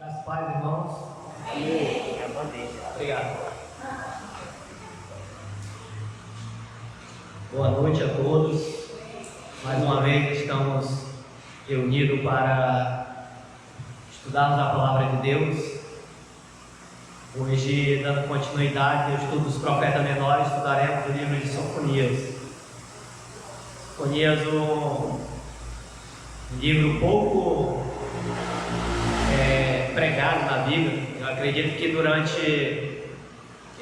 Graças paz, irmãos. Amém. Obrigado. Boa noite a todos. Mais uma vez estamos reunidos para estudarmos a palavra de Deus. Hoje, dando continuidade ao estudo dos profetas menores, estudaremos o livro de Sofonias. Sofonias, um livro pouco pregado na Bíblia. Eu acredito que durante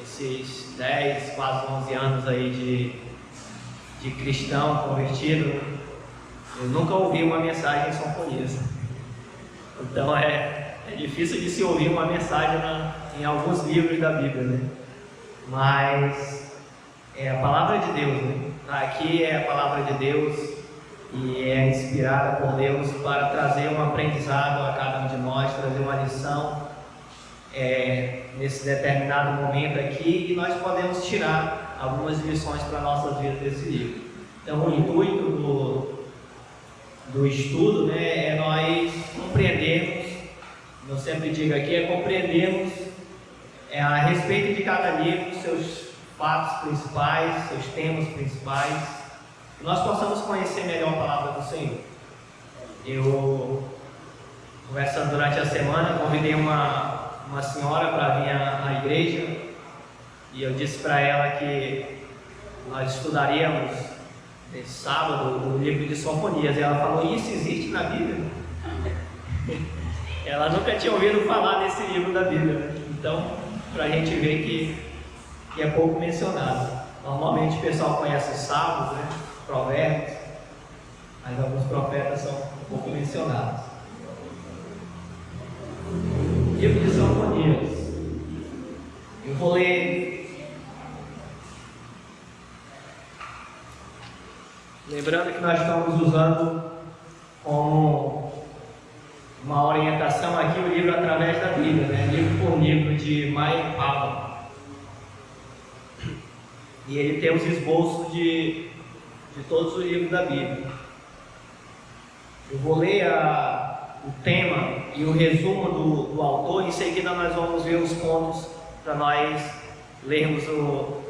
esses 10, quase 11 anos aí de cristão convertido, eu nunca ouvi uma mensagem em Sofonias. Então é difícil de se ouvir uma mensagem em alguns livros da Bíblia, né? Mas é a palavra de Deus, né? Aqui é a palavra de Deus e é inspirada por Deus para trazer um aprendizado a cada um de nós, trazer uma lição nesse determinado momento aqui, e nós podemos tirar algumas lições para a nossa vida desse livro. Então o intuito do estudo, né, é nós compreendermos, eu sempre digo aqui, compreendermos a respeito de cada livro, seus fatos principais, seus temas principais, que nós possamos conhecer melhor a palavra do Senhor. Eu, conversando durante a semana, convidei uma senhora para vir à igreja, e eu disse para ela que nós estudaríamos nesse sábado o livro de Sofonias, e ela falou: isso existe na Bíblia? Ela nunca tinha ouvido falar desse livro da Bíblia, então, para a gente ver que é pouco mencionado. Normalmente o pessoal conhece os Salmos, né? Provérbios, mas alguns profetas são um pouco mencionados. Livro de Sofonias. Eu vou ler. Lembrando que nós estamos usando como uma orientação aqui o livro através da Bíblia, né? Livro por livro, de Meyer Palmer. E ele tem os esboços de todos os livros da Bíblia. Eu vou ler o tema e o resumo do autor. Em seguida nós vamos ver os pontos para nós lermos o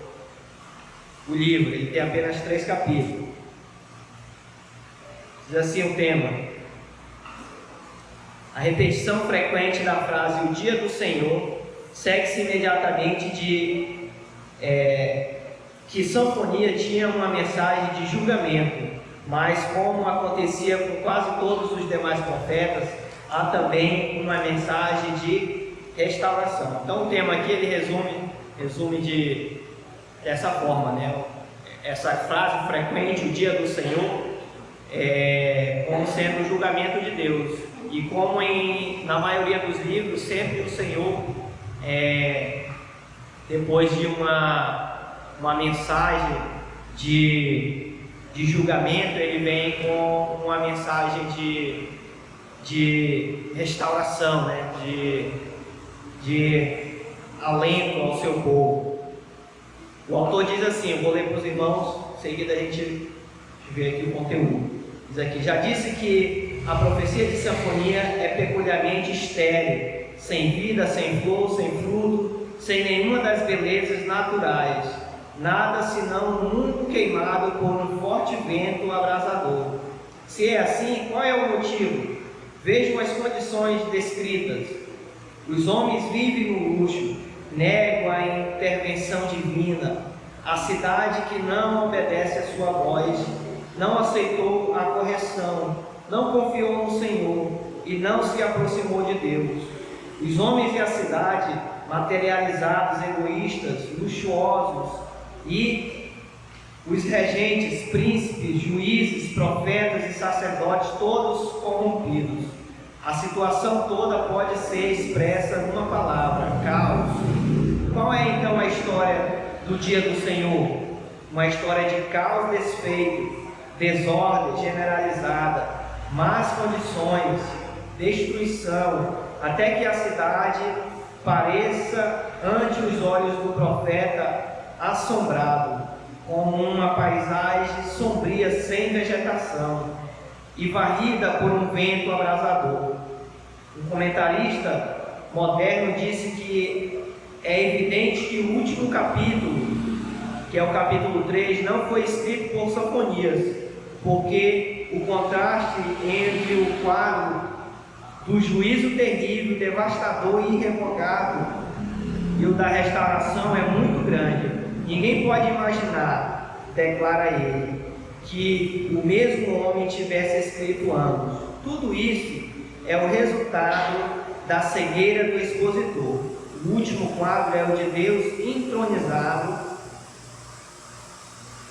livro. Ele tem apenas 3 capítulos. Diz assim o tema: a repetição frequente da frase "o dia do Senhor" segue-se imediatamente de que Sofonias tinha uma mensagem de julgamento, mas como acontecia com quase todos os demais profetas, há também uma mensagem de restauração. Então o tema aqui ele resume dessa forma, né? Essa frase frequente, o dia do Senhor, como sendo o julgamento de Deus, e como na maioria dos livros sempre o Senhor, depois de uma mensagem de julgamento, ele vem com uma mensagem de restauração, né? de alento ao seu povo. O autor diz assim, eu vou ler para os irmãos, em seguida a gente vê aqui o conteúdo. Diz aqui: já disse que a profecia de Sofonias é peculiarmente estéril, sem vida, sem flor, sem fruto, sem nenhuma das belezas naturais, nada senão um mundo queimado por um forte vento abrasador. Se é assim, qual é o motivo? Vejam as condições descritas. Os homens vivem no luxo, negam a intervenção divina. A cidade que não obedece à sua voz, não aceitou a correção, não confiou no Senhor e não se aproximou de Deus. Os homens e a cidade, materializados, egoístas, luxuosos, e os regentes, príncipes, juízes, profetas e sacerdotes, todos corrompidos. A situação toda pode ser expressa numa palavra: caos. Qual é então a história do dia do Senhor? Uma história de caos desfeito, desordem generalizada, más condições, destruição, até que a cidade pareça ante os olhos do profeta assombrado, como uma paisagem sombria sem vegetação e varrida por um vento abrasador. Um comentarista moderno disse que é evidente que o último capítulo, que é o capítulo 3, não foi escrito por Sofonias, porque o contraste entre o quadro do juízo terrível, devastador e irrevogável e o da restauração é muito grande. Ninguém pode imaginar, declara ele, que o mesmo homem tivesse escrito ambos. Tudo isso é o resultado da cegueira do expositor. O último quadro é o de Deus entronizado,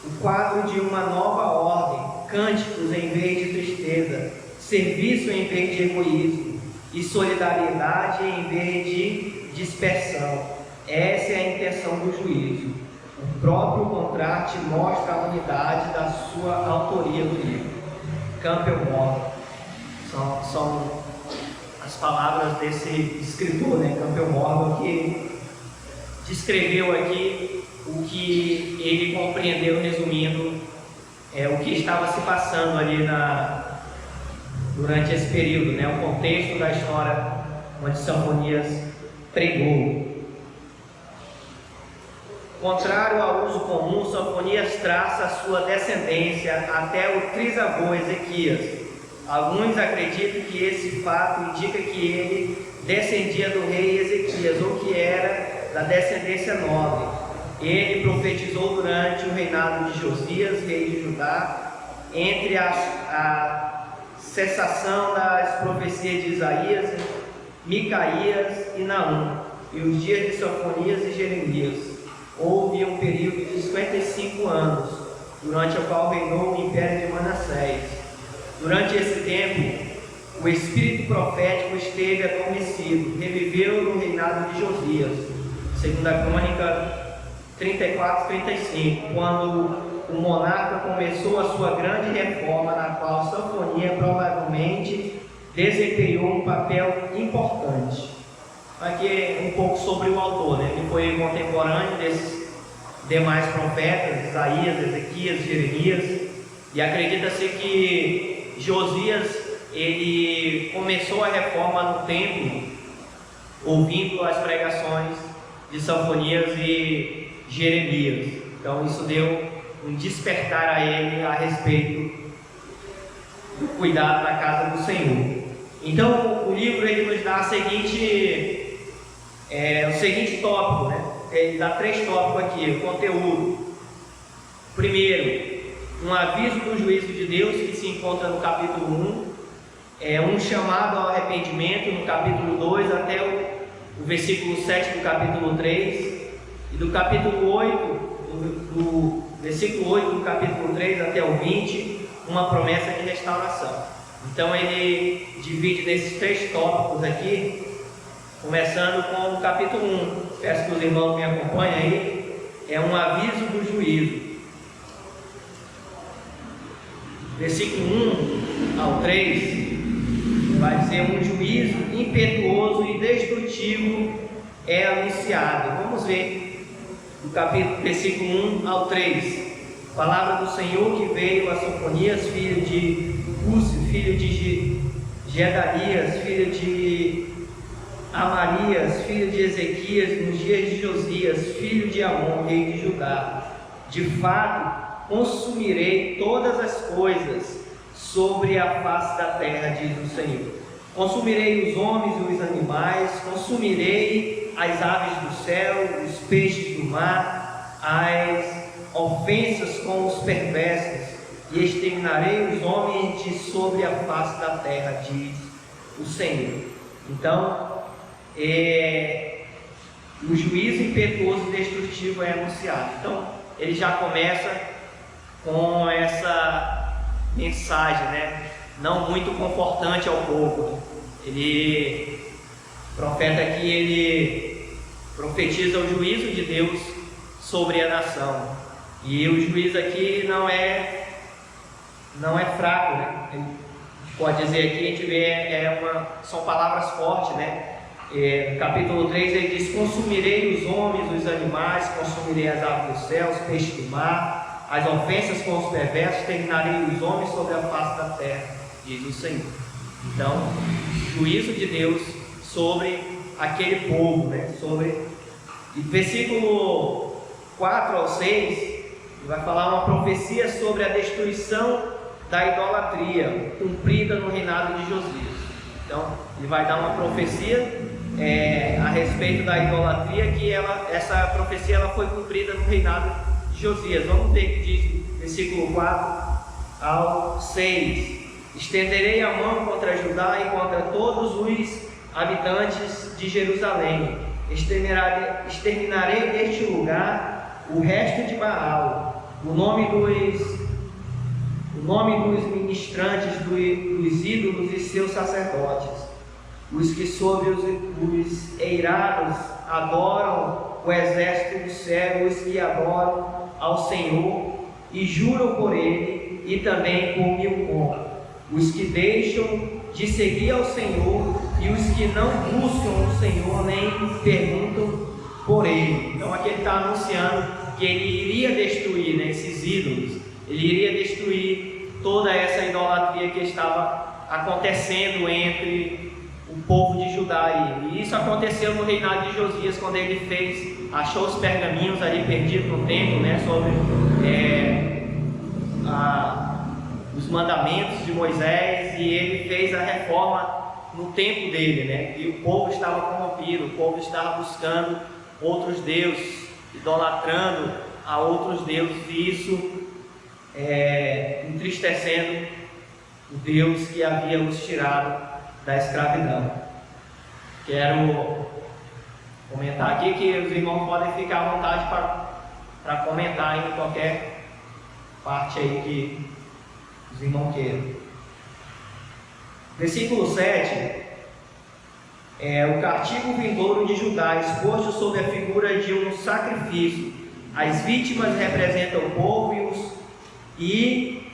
o quadro de uma nova ordem, cânticos em vez de tristeza, serviço em vez de egoísmo e solidariedade em vez de dispersão. Essa é a intenção do juízo. O próprio contraste mostra a unidade da sua autoria do livro. Campbell Morgan. São as palavras desse escritor, Campbell Morgan, que descreveu aqui o que ele compreendeu, resumindo, o que estava se passando ali durante esse período, o contexto da história onde Sofonias pregou. Contrário ao uso comum, Sofonias traça a sua descendência até o trisavô Ezequias. Alguns acreditam que esse fato indica que ele descendia do rei Ezequias, ou que era da descendência nobre. Ele profetizou durante o reinado de Josias, rei de Judá, entre a cessação das profecias de Isaías, Micaías e Naum, e os dias de Sofonias e Jeremias. Houve um período de 55 anos, durante o qual reinou o império de Manassés. Durante esse tempo, o espírito profético esteve adormecido, reviveu no reinado de Josias, segundo a Crônica 34-35, quando o monarca começou a sua grande reforma, na qual Sofonias provavelmente desempenhou um papel importante. Aqui um pouco sobre o autor, Ele foi contemporâneo desses demais profetas, Isaías, Ezequias, Jeremias, e acredita-se que Josias, ele começou a reforma no templo, ouvindo as pregações de Sofonias e Jeremias. Então isso deu um despertar a ele a respeito do cuidado da casa do Senhor. Então o livro ele nos dá o seguinte tópico, Ele dá 3 tópicos aqui, o conteúdo. Primeiro, um aviso do juízo de Deus, que se encontra no capítulo 1, um chamado ao arrependimento no capítulo 2 até o versículo 7 do capítulo 3, e do capítulo 8, do versículo 8 do capítulo 3 até o 20, uma promessa de restauração. Então ele divide nesses 3 tópicos aqui, começando com o capítulo 1. Peço que os irmãos me acompanhem aí. É um aviso do juízo. Versículo 1 ao 3 vai dizer: um juízo impetuoso e destrutivo é anunciado. Vamos ver do versículo 1 ao 3. Palavra do Senhor que veio a Sofonias, filho de Cúcio, filho de Gedalias, filho de Amarias, filho de Ezequias, nos dias de Josias, filho de Amon, rei de Judá. De fato, consumirei todas as coisas sobre a face da terra, diz o Senhor. Consumirei os homens e os animais, consumirei as aves do céu, os peixes do mar, as ofensas com os perversos, e exterminarei os homens de sobre a face da terra, diz o Senhor. Então, o juízo impetuoso e destrutivo é anunciado. Então, ele já começa com essa mensagem, não muito confortante ao povo. O profeta aqui, ele profetiza o juízo de Deus sobre a nação. E o juízo aqui não é fraco, Ele pode dizer aqui, a gente vê, são palavras fortes, No capítulo 3 ele diz: consumirei os homens, os animais, consumirei as aves do céu, os peixes do mar, as ofensas com os perversos, terminarei os homens sobre a face da terra, diz o Senhor. Então, juízo de Deus sobre aquele povo, né? E versículo 4 ao 6 vai falar uma profecia sobre a destruição da idolatria cumprida no reinado de Josias. Então, ele vai dar uma profecia a respeito da idolatria, que essa profecia ela foi cumprida no reinado de Josias. Vamos ver o que diz versículo 4 ao 6. Estenderei a mão contra Judá e contra todos os habitantes de Jerusalém. Exterminarei deste lugar o resto de Baal, o nome dos ministrantes dos ídolos e seus sacerdotes, os que sob os eirados adoram o exército do céu, os que adoram ao Senhor e juram por ele e também por Milcom, os que deixam de seguir ao Senhor e os que não buscam o Senhor nem perguntam por ele. Então aqui ele está anunciando que ele iria destruir, né, esses ídolos, ele iria destruir toda essa idolatria que estava acontecendo entre o povo de Judá. E isso aconteceu no reinado de Josias, quando ele achou os pergaminhos ali perdidos no templo, né, sobre os mandamentos de Moisés, e ele fez a reforma no tempo dele, né? E o povo estava corrompido, o povo estava buscando outros deuses, idolatrando a outros deuses, e isso entristecendo o Deus que havia os tirado da escravidão. Quero comentar aqui que os irmãos podem ficar à vontade para comentar em qualquer parte aí que os irmãos queiram. Versículo 7 o castigo vindouro de Judá, exposto sob a figura de um sacrifício. As vítimas representam o povo e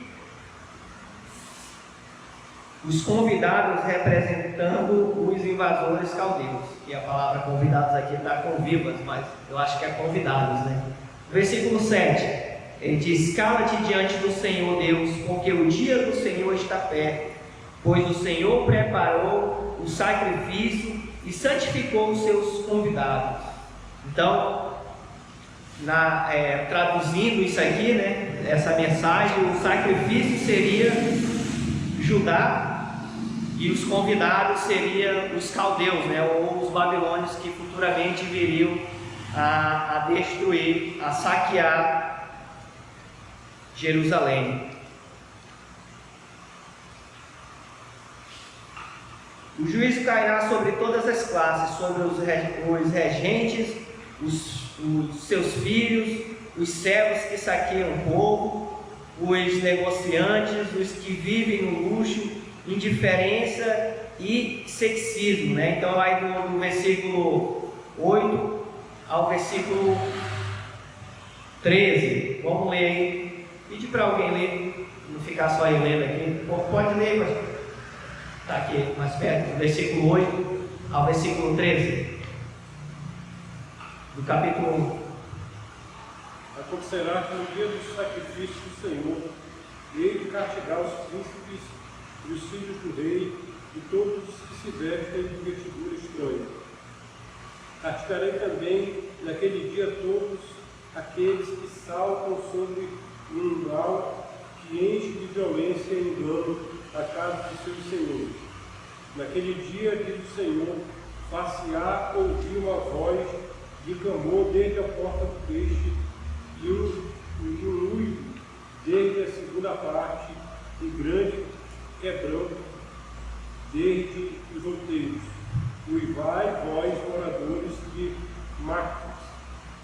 os convidados representando os invasores caldeus. E a palavra convidados aqui está com vivas, mas eu acho que é convidados, né? Versículo 7, ele diz: cala-te diante do Senhor Deus, porque o dia do Senhor está perto, pois o Senhor preparou o sacrifício e santificou os seus convidados. Então, traduzindo isso aqui, né, essa mensagem, o sacrifício seria Judá e os convidados seriam os caldeus, né, ou os babilônios, que futuramente viriam a destruir, a saquear Jerusalém. O juízo cairá sobre todas as classes, sobre os regentes, os seus filhos, os servos que saqueiam o povo, os negociantes, os que vivem no luxo, indiferença e sexismo, né? Então vai do versículo 8 ao versículo 13. Vamos ler aí. Pede para alguém ler, não ficar só eu lendo aqui. Pode ler, mas está aqui mais perto, do versículo 8 ao versículo 13 do capítulo 1. Acontecerá que no dia do sacrifício do Senhor, hei de castigar os príncipes e os filhos do rei e todos os que se vestem de vestidura estranha. Castigarei também naquele dia todos aqueles que saltam sobre um umbral que enche de violência e engano a casa de seus senhores. Naquele dia, diz o Senhor, far-se-á ouvir uma voz de clamor desde a porta do peixe e um uivo desde a segunda parte, e grande quebranto desde os outeiros. Uivai, vós, moradores de Macas,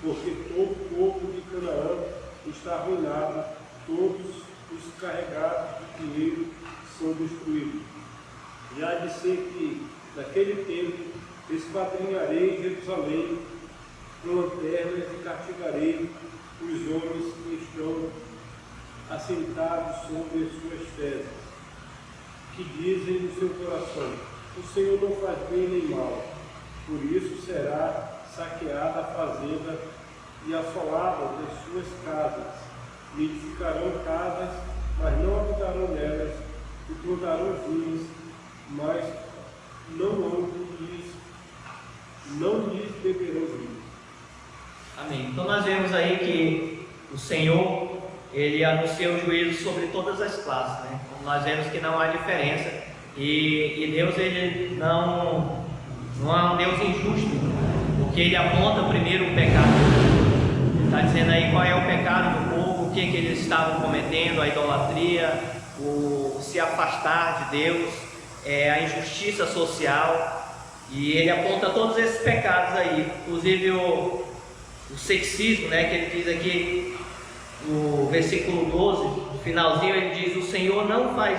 porque todo o povo de Canaã está arruinado, todos os carregados de dinheiro são destruídos. E há de ser que, naquele tempo, esquadrinharei Jerusalém com lanternas e castigarei os homens que estão assentados sobre as suas fezes, que dizem no seu coração: o Senhor não faz bem nem mal. Por isso será saqueada a fazenda e assolada das suas casas, e edificarão casas, mas não habitarão nelas, e plantarão vinhos, mas não lhes beberão vinho. Amém. Então nós vemos aí que o Senhor, Ele anuncia o juízo sobre todas as classes, né? Então, nós vemos que não há diferença, e Deus, Ele não é um Deus injusto, porque Ele aponta primeiro o pecado. Ele está dizendo aí qual é o pecado do povo, o que eles estavam cometendo, a idolatria, o se afastar de Deus, a injustiça social, e Ele aponta todos esses pecados aí, inclusive o sexismo, né, que Ele diz aqui no versículo 12, no finalzinho Ele diz: o Senhor não faz.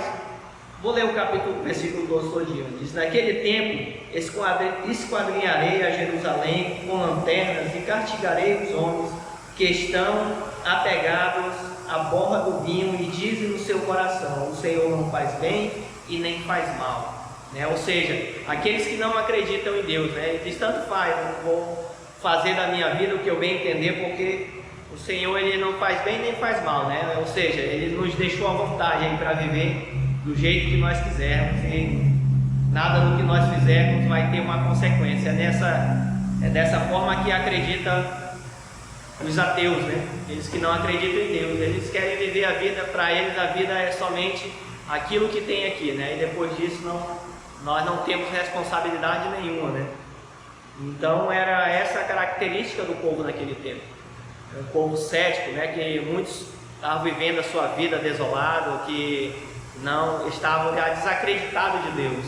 Vou ler o versículo 12 todinho. Diz: naquele tempo esquadrinharei a Jerusalém com lanternas e castigarei os homens que estão apegados à borra do vinho e dizem no seu coração: o Senhor não faz bem e nem faz mal, né? Ou seja, aqueles que não acreditam em Deus, né? Ele diz: tanto faz, eu vou fazer da minha vida o que eu bem entender, porque o Senhor, Ele não faz bem nem faz mal, né? Ou seja, Ele nos deixou à vontade aí para viver do jeito que nós quisermos, e nada do que nós fizermos vai ter uma consequência. É dessa forma que acredita os ateus, né? Eles que não acreditam em Deus, eles querem viver a vida, para eles a vida é somente aquilo que tem aqui, né? E depois disso nós não temos responsabilidade nenhuma, né? Então era essa a característica do povo naquele tempo. Um povo cético, né? Que muitos estavam vivendo a sua vida desolado, que não estavam já desacreditados de Deus.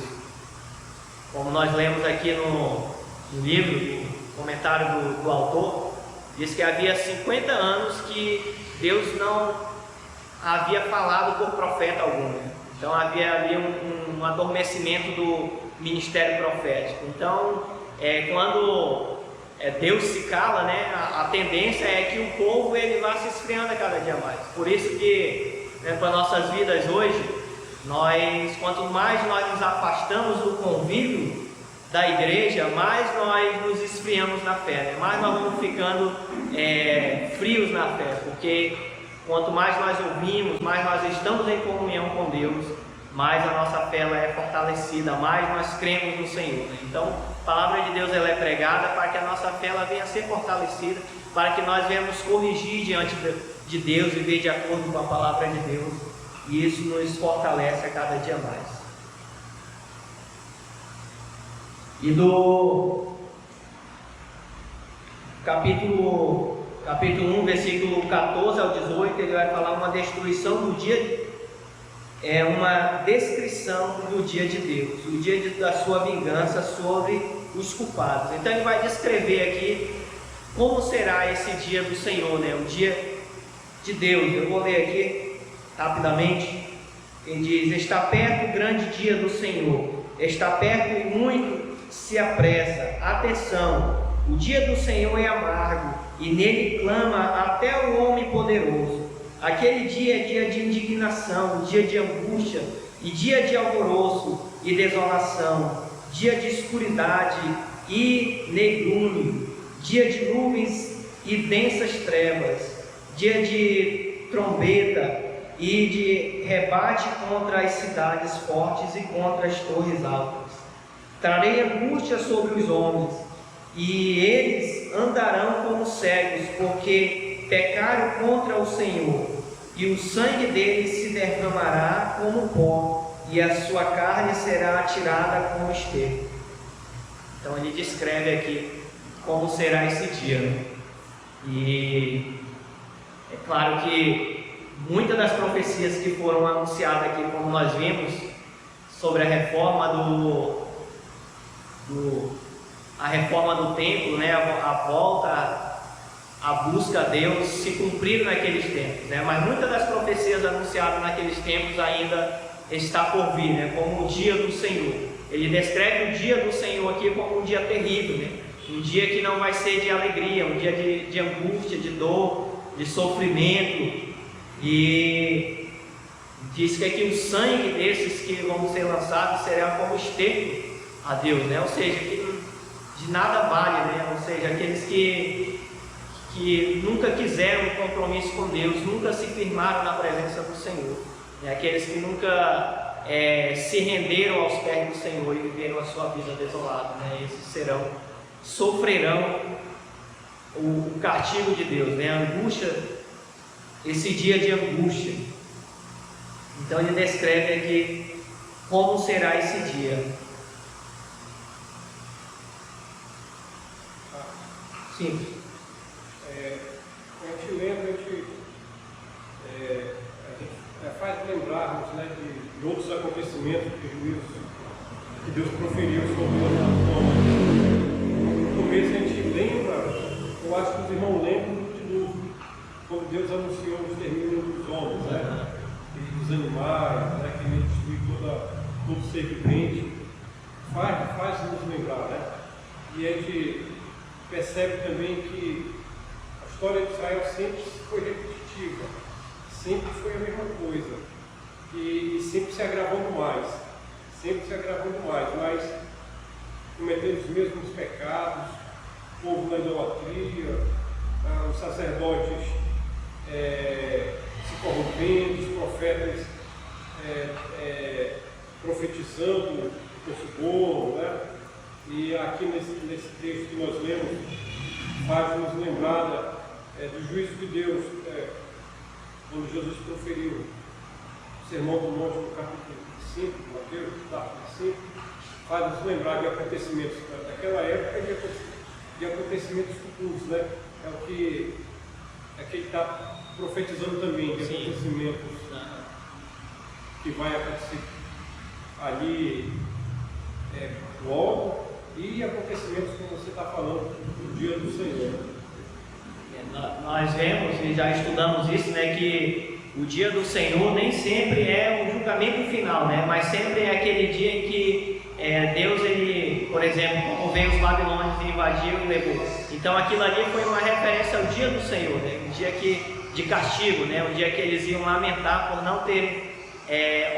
Como nós lemos aqui no livro, no comentário do autor, diz que havia 50 anos que Deus não havia falado por profeta algum, né? Então havia ali um adormecimento do ministério profético. Então, quando Deus se cala, né, a tendência é que o povo ele vá se esfriando a cada dia mais. Por isso que, né, para nossas vidas hoje, quanto mais nós nos afastamos do convívio da igreja, mais nós nos esfriamos na fé, né? Mais nós vamos ficando frios na fé, porque quanto mais nós ouvimos, mais nós estamos em comunhão com Deus, mais a nossa fé ela é fortalecida, mais nós cremos no Senhor, né? Então, a palavra de Deus ela é pregada para que a nossa fé ela venha a ser fortalecida, para que nós venhamos corrigir diante de Deus, viver de acordo com a palavra de Deus, e isso nos fortalece a cada dia mais. E do capítulo 1, versículo 14 ao 18, ele vai falar uma destruição do dia, uma descrição do dia de Deus, o dia da sua vingança sobre os culpados. Então ele vai descrever aqui como será esse dia do Senhor, né? O dia de Deus. Eu vou ler aqui rapidamente. Ele diz: está perto o grande dia do Senhor, está perto e muito se apressa. Atenção, o dia do Senhor é amargo e nele clama até o homem poderoso. Aquele dia é dia de indignação, dia de angústia e dia de alvoroço e desolação, dia de escuridade e negrume, dia de nuvens e densas trevas, dia de trombeta e de rebate contra as cidades fortes e contra as torres altas. Trarei angústia sobre os homens, e eles andarão como cegos, porque pecaram contra o Senhor, e o sangue deles se derramará como pó, e a sua carne será atirada como esterco. Então ele descreve aqui como será esse dia, né? E é claro que muitas das profecias que foram anunciadas aqui, como nós vimos, sobre a reforma a reforma do templo, né, a volta, a busca a Deus, se cumpriram naqueles tempos, né? Mas muitas das profecias anunciadas naqueles tempos ainda está por vir, né? Como o dia do Senhor. Ele descreve o dia do Senhor aqui como um dia terrível, né? Um dia que não vai ser de alegria, um dia de angústia, de dor, de sofrimento. E diz que aqui o sangue desses que vão ser lançados será como esterco a Deus, né? Ou seja, que de nada vale, né? Ou seja, aqueles que nunca quiseram um compromisso com Deus, nunca se firmaram na presença do Senhor, né? Aqueles que nunca se renderam aos pés do Senhor e viveram a sua vida desolada, né? Esses sofrerão o castigo de Deus, né? A angústia, esse dia de angústia. Então ele descreve aqui como será esse dia. Sim. A gente lembra, a gente faz lembrarmos, né, de outros acontecimentos de juízos que Deus proferiu sobre nós. No começo a gente lembra, eu acho que os irmãos lembram do dilúvio, quando Deus anunciou o extermínio dos homens, né, e dos animais, né, que ele destruiu todo ser vivente. Faz nos lembrar, né? E a gente percebe também que a história de Israel sempre foi repetitiva, sempre foi a mesma coisa, e sempre se agravando mais, mas cometendo os mesmos pecados, o povo da idolatria, os sacerdotes se corrompendo, os profetas profetizando por suborno, né? E aqui nesse texto que nós lemos, faz-nos lembrar do juízo de Deus, quando Jesus proferiu o Sermão do Monte, no capítulo 5, Mateus, capítulo 5, faz-nos lembrar de acontecimentos daquela época e de acontecimentos futuros, né? É o que ele está profetizando também, de acontecimentos que vai acontecer ali logo, e acontecimentos como você está falando do dia do Senhor. Nós vemos e já estudamos isso, né, que o dia do Senhor nem sempre é o julgamento final, né, mas sempre é aquele dia em que Deus, ele, por exemplo, como veio os babilônios e invadiu e levou. Então aquilo ali foi uma referência ao dia do Senhor, né, um dia de castigo, né, um dia que eles iam lamentar por não terem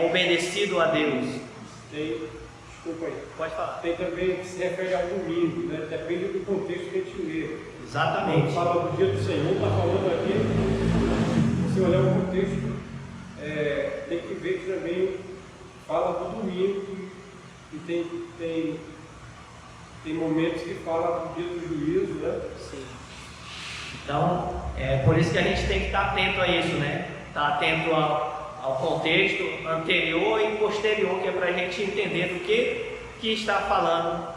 obedecido a Deus. Desculpa aí. Pode falar. Tem também que se refere ao domingo, né? Depende do contexto que a gente lê. Exatamente. Quando fala do dia do Senhor, está falando aqui, se você olhar o contexto, tem que ver que também fala do domingo, e tem momentos que fala do dia do juízo, né? Sim. Então, por isso que a gente tem que estar atento a isso, né? Estar atento ao contexto anterior e posterior, que é para a gente entender do que está falando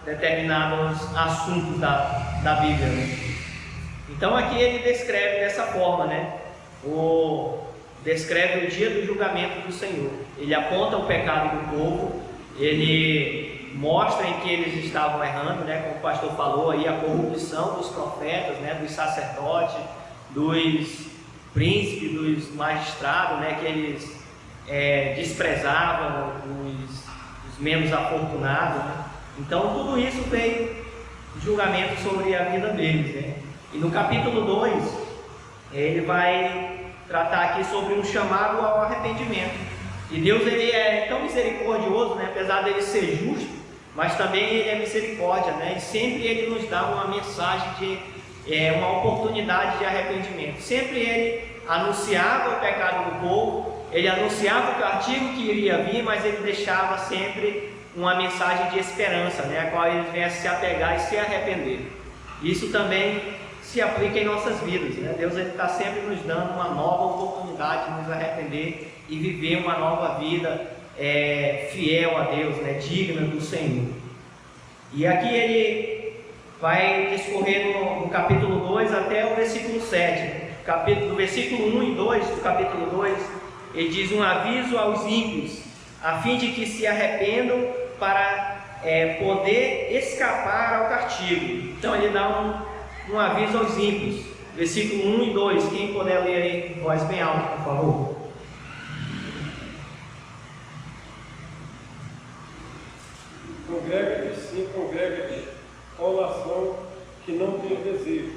determinados assuntos da Bíblia, né? Então aqui ele descreve dessa forma, né? Descreve o dia do julgamento do Senhor. Ele aponta o pecado do povo, ele mostra em que eles estavam errando, né? Como o pastor falou aí, a corrupção dos profetas, né? Dos sacerdotes, dos príncipes, dos magistrados, né, que eles desprezavam os menos afortunados, né? Então tudo isso veio julgamento sobre a vida deles, né? E no capítulo 2 ele vai tratar aqui sobre um chamado ao arrependimento. E Deus, ele é tão misericordioso, né, apesar dele ser justo, mas também ele é misericórdia, né? E sempre ele nos dá uma mensagem de uma oportunidade de arrependimento. Sempre ele anunciava o pecado do povo, ele anunciava o castigo que iria vir, mas ele deixava sempre uma mensagem de esperança, né, a qual eles venham a se apegar e se arrepender. Isso também se aplica em nossas vidas, né? Deus está sempre nos dando uma nova oportunidade de nos arrepender e viver uma nova vida fiel a Deus, né, digna do Senhor. E aqui ele vai discorrer no capítulo 2 até o versículo 7. Do versículo 1 e 2 do capítulo 2, ele diz um aviso aos ímpios, a fim de que se arrependam para poder escapar ao castigo. Então ele dá um aviso aos ímpios. Versículo 1 e 2, quem puder ler aí em voz bem alta, por favor. Congrega-te, sim, congrega-te, ó nação que não tem desejo,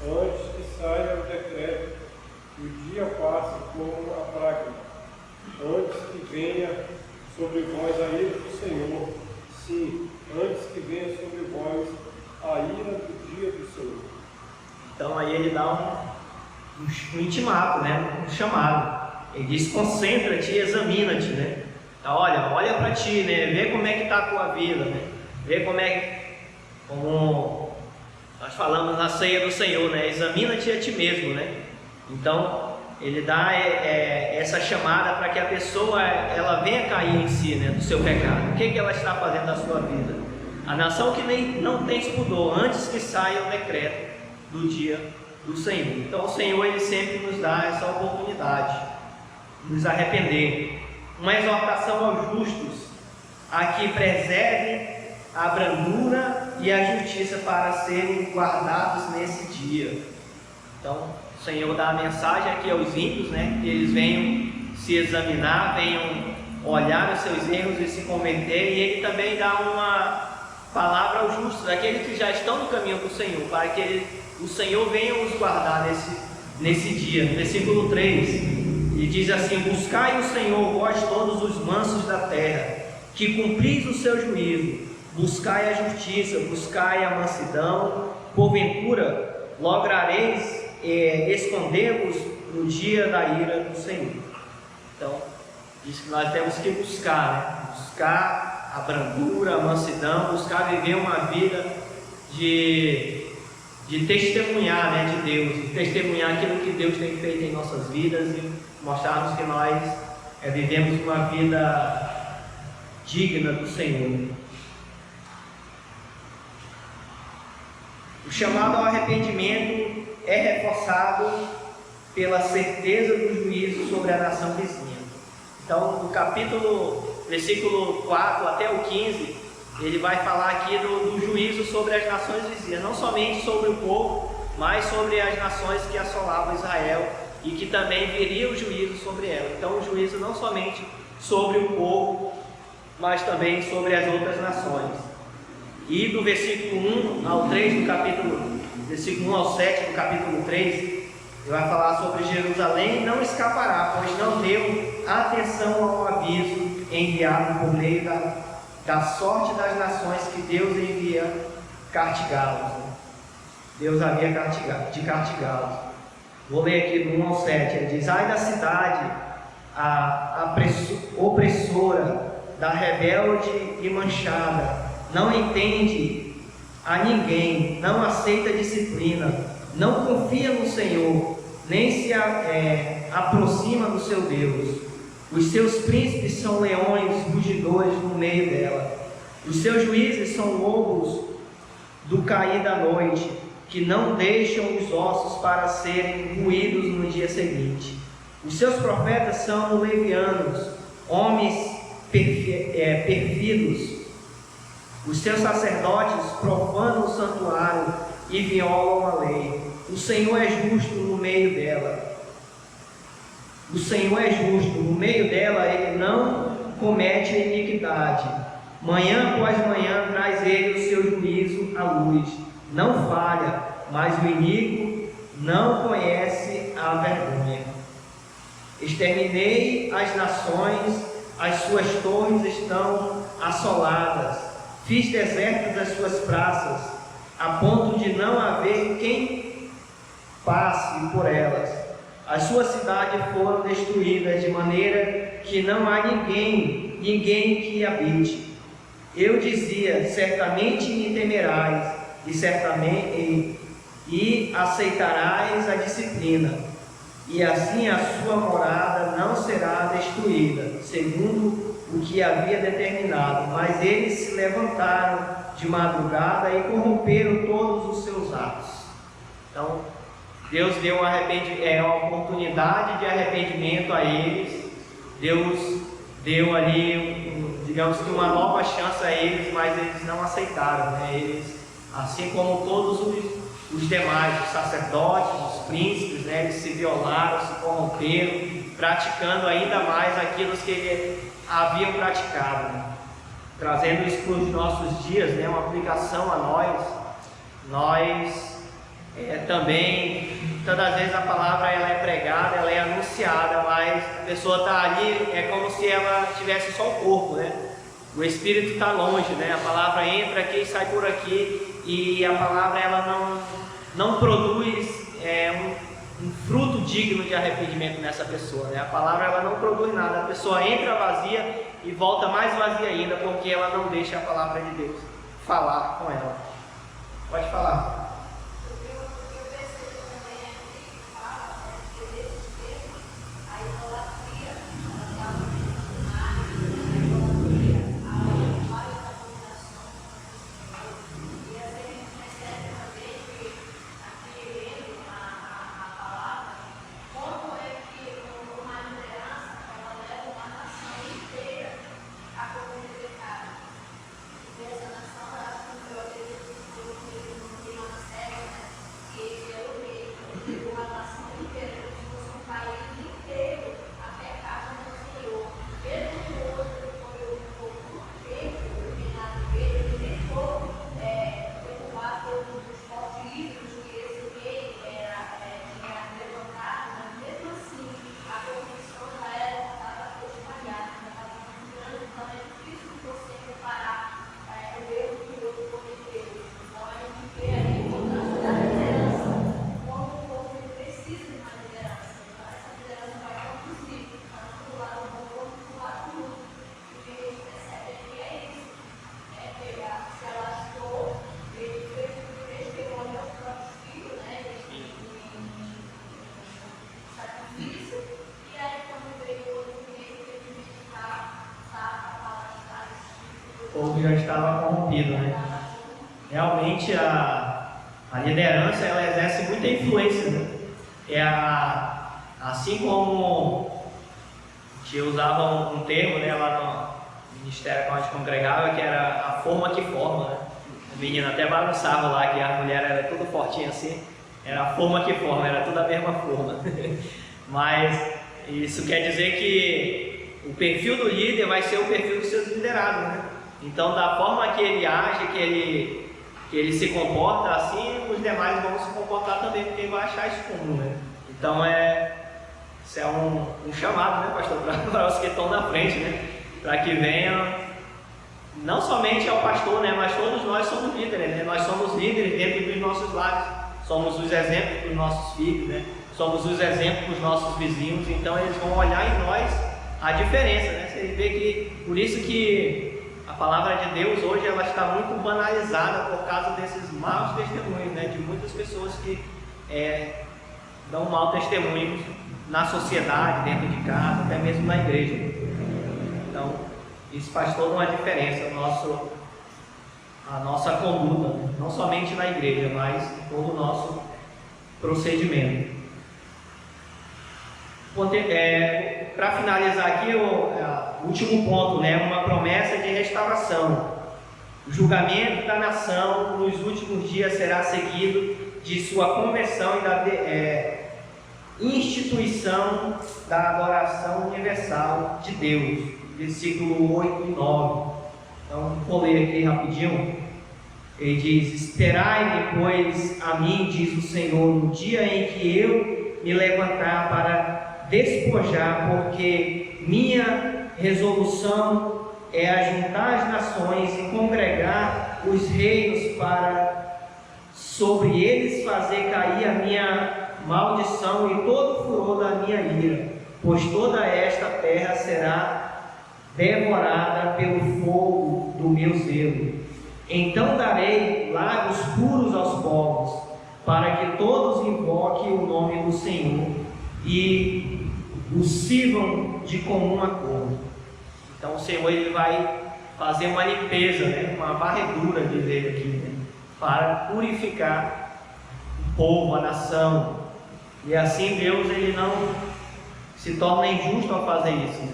antes que saia o decreto, e o dia passe como a praga, antes que venha sobre vós a ira do Senhor, sim, antes que venha sobre vós a ira do dia do Senhor. Então aí ele dá um intimato, né? Um chamado. Ele diz: concentra-te e examina-te, né? Então, olha para ti, né? Vê como é que está a tua vida, né? Vê como nós falamos na ceia do Senhor, né? Examina-te a ti mesmo, né? Então, ele dá essa chamada para que a pessoa ela venha cair em si, né? Do seu pecado. O que ela está fazendo na sua vida? A nação que não tem pudor, antes que saia o decreto do dia do Senhor. Então, o Senhor, ele sempre nos dá essa oportunidade de nos arrepender. Uma exortação aos justos a que preservem a brandura e a justiça para serem guardados nesse dia. Então, o Senhor dá a mensagem aqui aos ímpios, né? Que eles venham se examinar, venham olhar os seus erros e se converter. E Ele também dá uma palavra aos justos, aqueles que já estão no caminho do Senhor, para que o Senhor venha os guardar nesse dia. No versículo 3, ele diz assim: buscai o Senhor, vós todos os mansos da terra, que cumpris o seu juízo, buscai a justiça, buscai a mansidão, porventura lograreis esconder-vos no dia da ira do Senhor. Então, diz que nós temos que buscar, né? Buscar a brandura, a mansidão, buscar viver uma vida de testemunhar, né, de Deus, de testemunhar aquilo que Deus tem feito em nossas vidas e mostrarmos que nós vivemos uma vida digna do Senhor. O chamado ao arrependimento é reforçado pela certeza do juízo sobre a nação vizinha. Então, no versículo 4 até o 15, ele vai falar aqui do juízo sobre as nações vizinhas, não somente sobre o povo, mas sobre as nações que assolavam Israel, e que também viria o juízo sobre ela. Então, o juízo não somente sobre o povo, mas também sobre as outras nações. E do versículo 1 ao 3 do capítulo, versículo 1 ao 7 do capítulo 3, ele vai falar sobre Jerusalém: não escapará, pois não deu atenção ao aviso enviado por meio da sorte das nações que Deus envia castigá-los. Deus havia de castigá-los. Vou ler aqui do 1 ao 7. Ele diz: ai da cidade, a opressora, da rebelde e manchada, não entende a ninguém, não aceita disciplina, não confia no Senhor, nem se aproxima do seu Deus. Os seus príncipes são leões rugidores no meio dela. Os seus juízes são lobos do cair da noite, que não deixam os ossos para serem moídos no dia seguinte. Os seus profetas são levianos, homens perfidos. Os seus sacerdotes profanam o santuário e violam a lei. O Senhor é justo no meio dela. O Senhor é justo, no meio dela Ele não comete iniquidade. Manhã após manhã traz Ele o seu juízo à luz. Não falha, mas o iníquo não conhece a vergonha. Exterminei as nações, as suas torres estão assoladas. Fiz desertas as suas praças, a ponto de não haver quem passe por elas. As suas cidades foram destruídas de maneira que não há ninguém que habite. Eu dizia: certamente me temerás e aceitarás a disciplina, e assim a sua morada não será destruída, segundo o que havia determinado. Mas eles se levantaram de madrugada e corromperam todos os seus atos. Então, Deus deu uma oportunidade de arrependimento a eles. Deus deu ali, digamos que uma nova chance a eles, mas eles não aceitaram, né? Eles, assim como todos os demais, os sacerdotes, os príncipes, né? Eles se violaram, se corromperam, praticando ainda mais aquilo que eles haviam praticado, né? Trazendo isso para os nossos dias, né? Uma aplicação a nós também, todas as vezes a palavra ela é pregada, ela é anunciada, mas a pessoa está ali, é como se ela tivesse só o corpo, né? O espírito está longe, né? A palavra entra aqui e sai por aqui, e a palavra ela não produz um fruto digno de arrependimento nessa pessoa, né? A palavra ela não produz nada, a pessoa entra vazia e volta mais vazia ainda, porque ela não deixa a palavra de Deus falar com ela. Pode falar. O povo já estava corrompido, né? Realmente a liderança ela exerce muita influência, né? Assim como a gente usava um termo, né, lá no ministério que a gente congregava, que era a forma que forma, né? O menino até bagunçava lá que a mulher era tudo fortinha assim, era a forma que forma, era tudo a mesma forma. Mas isso quer dizer que o perfil do líder vai ser o perfil dos seus liderados, né? Então, da forma que ele age, que ele se comporta, assim os demais vão se comportar também, porque ele vai achar isso comum, né? Então, isso é um chamado, né, pastor, para os que estão na frente, né? Para que venham, não somente ao pastor, né, mas todos nós somos líderes, né? Nós somos líderes dentro dos nossos lares, somos os exemplos para os nossos filhos, né? Somos os exemplos para os nossos vizinhos, então eles vão olhar em nós a diferença, né? Você vê que, por isso que a palavra de Deus hoje ela está muito banalizada por causa desses maus testemunhos, né? De muitas pessoas que dão mau testemunho na sociedade, dentro de casa, até mesmo na igreja. Então, isso faz toda uma diferença, a nossa conduta, né? Não somente na igreja, mas todo o nosso procedimento. Para finalizar aqui, o último ponto, né, uma promessa de restauração. O julgamento da nação nos últimos dias será seguido de sua conversão e da instituição da adoração universal de Deus. Versículo 8 e 9. Então, vou ler aqui rapidinho. Ele diz: esperai-me, pois, a mim, diz o Senhor, no dia em que eu me levantar para despojar, porque minha resolução é ajuntar as nações e congregar os reinos para sobre eles fazer cair a minha maldição e todo o furor da minha ira, pois toda esta terra será devorada pelo fogo do meu zelo. Então darei lagos puros aos povos, para que todos invoquem o nome do Senhor e o sirvam de comum acordo. Então o Senhor ele vai fazer uma limpeza, né? Uma varredura, diz ele aqui, né? Para purificar o povo, a nação. E assim Deus ele não se torna injusto ao fazer isso, né?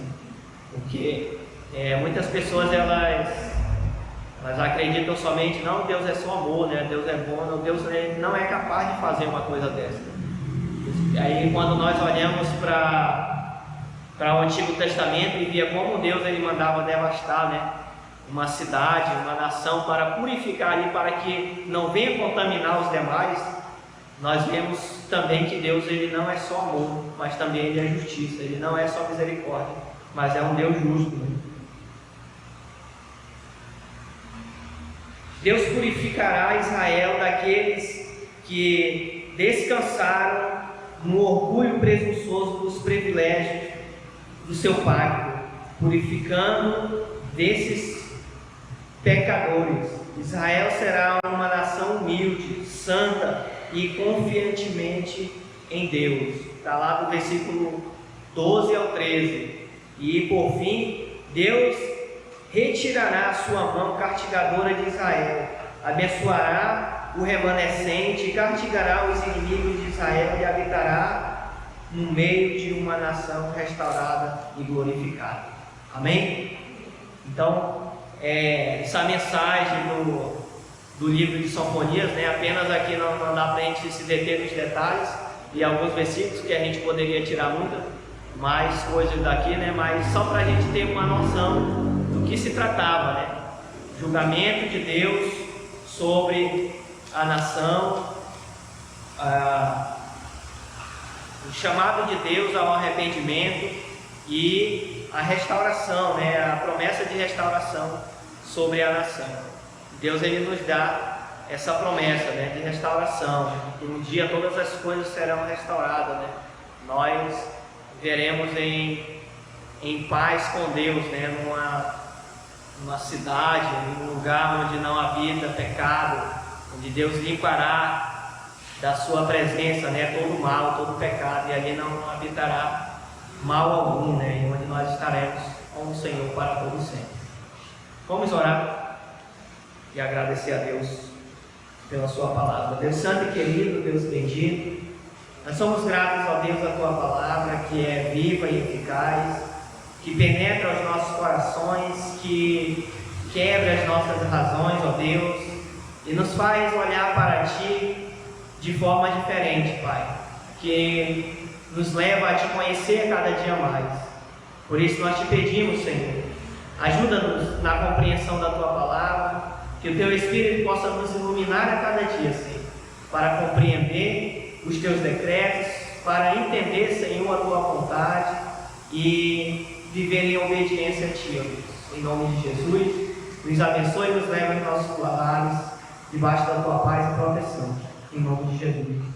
Porque muitas pessoas elas acreditam somente, não, Deus é só amor, né? Deus é bom, não, Deus não é capaz de fazer uma coisa dessa. E aí quando nós olhamos para o Antigo Testamento e via como Deus ele mandava devastar, né, uma cidade, uma nação para purificar ali, para que não venha contaminar os demais, nós vemos também que Deus ele não é só amor, mas também ele é justiça, ele não é só misericórdia, mas é um Deus justo, né? Deus purificará Israel daqueles que descansaram no orgulho presunçoso dos privilégios do seu pacto, purificando desses pecadores. Israel será uma nação humilde, santa e confiantemente em Deus. Está lá do versículo 12 ao 13. E por fim, Deus retirará a sua mão castigadora de Israel, abençoará o remanescente e castigará os inimigos de Israel e habitará no meio de uma nação restaurada e glorificada. Amém? Então, essa mensagem do livro de Sofonias, né? Apenas aqui não dá para a gente se deter nos detalhes e alguns versículos que a gente poderia tirar mais coisas daqui, né? Mas só para a gente ter uma noção do que se tratava, né? Julgamento de Deus sobre a nação, o chamado de Deus ao arrependimento e a restauração, né? A promessa de restauração sobre a nação. Deus, ele nos dá essa promessa, né, de restauração, que um dia todas as coisas serão restauradas, né? Nós veremos em paz com Deus, né? Numa cidade, num lugar onde não habita pecado, onde Deus limpará da sua presença, né, todo o mal, todo o pecado, e ali não habitará mal algum, né? E onde nós estaremos com o Senhor para todo sempre. Vamos orar e agradecer a Deus pela sua palavra. Deus santo e querido, Deus bendito, nós somos gratos ao Deus da tua palavra, que é viva e eficaz, que penetra os nossos corações, que quebra as nossas razões, ó Deus, e nos faz olhar para ti de forma diferente, Pai, que nos leva a te conhecer cada dia mais. Por isso nós te pedimos, Senhor, ajuda-nos na compreensão da tua palavra, que o teu Espírito possa nos iluminar a cada dia, Senhor, para compreender os teus decretos, para entender, Senhor, a tua vontade e viver em obediência a ti, ó Deus. Em nome de Jesus, nos abençoe e nos leve aos nossos trabalhos, debaixo da tua paz e proteção. Em nome de Jesus.